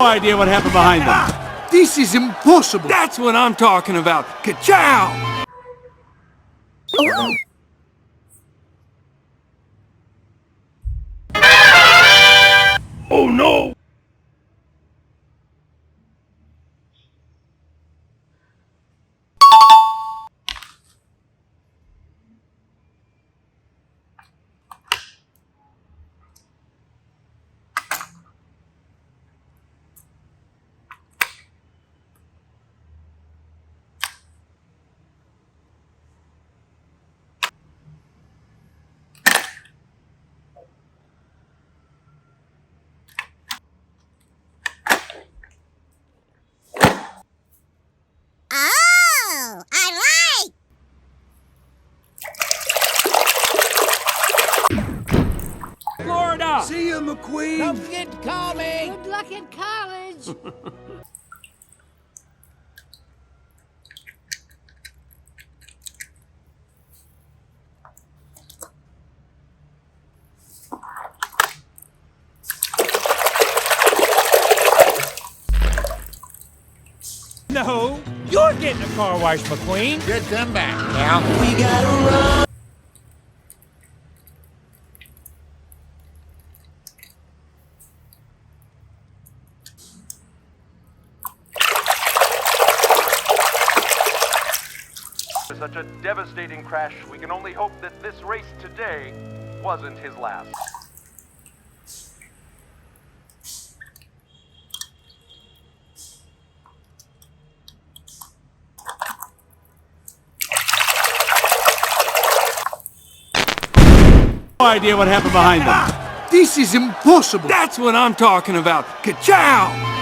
idea what happened behind them. This is impossible. That's what I'm talking about. Ka-chow! Oh no! Oh, I like! Florida! See ya, McQueen. Don't forget to call me. Good luck in college! No, you're getting a car wash, McQueen. Get them back now. Such a devastating crash, we can only hope that this race today wasn't his last. No idea what happened behind them. This is impossible. That's what I'm talking about. Ka-chow!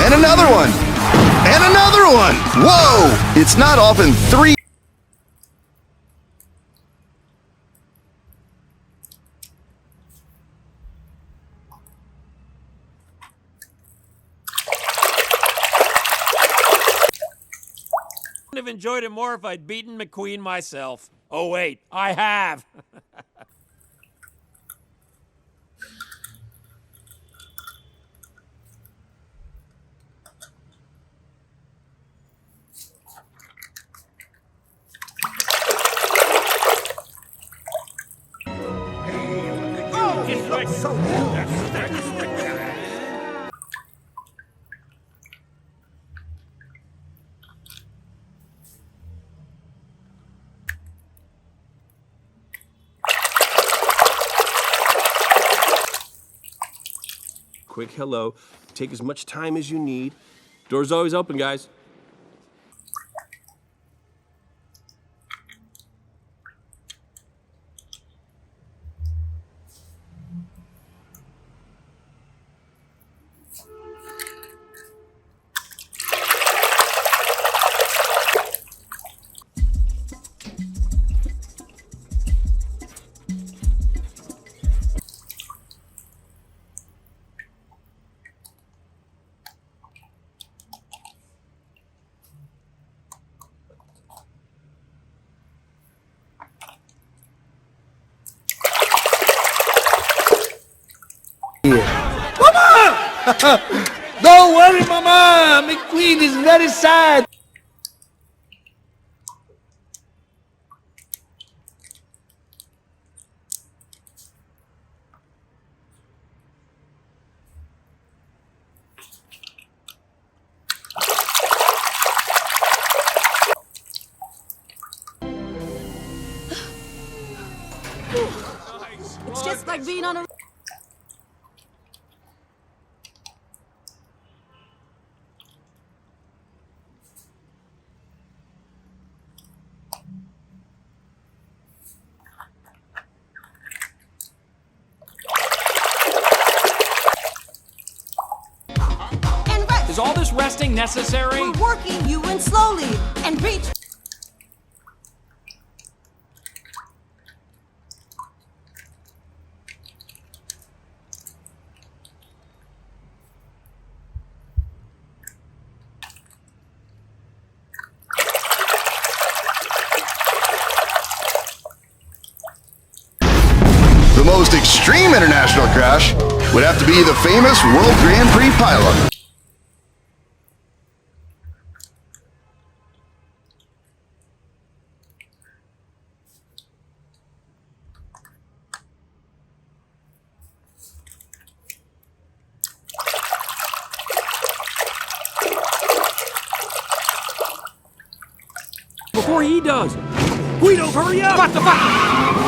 And another one! And another one! Whoa! It's not often three... I'd have enjoyed it more if I'd beaten McQueen myself. Oh, wait, I have. Quick hello. Take as much time as you need. Door's always open, guys. Don't worry, Mama. McQueen is very sad. It's just like being on a... this resting necessary? We're working you in slowly and reach. The most extreme international crash would have to be the famous World Grand Prix pileup. Before he does. Guido, hurry up! What the fuck?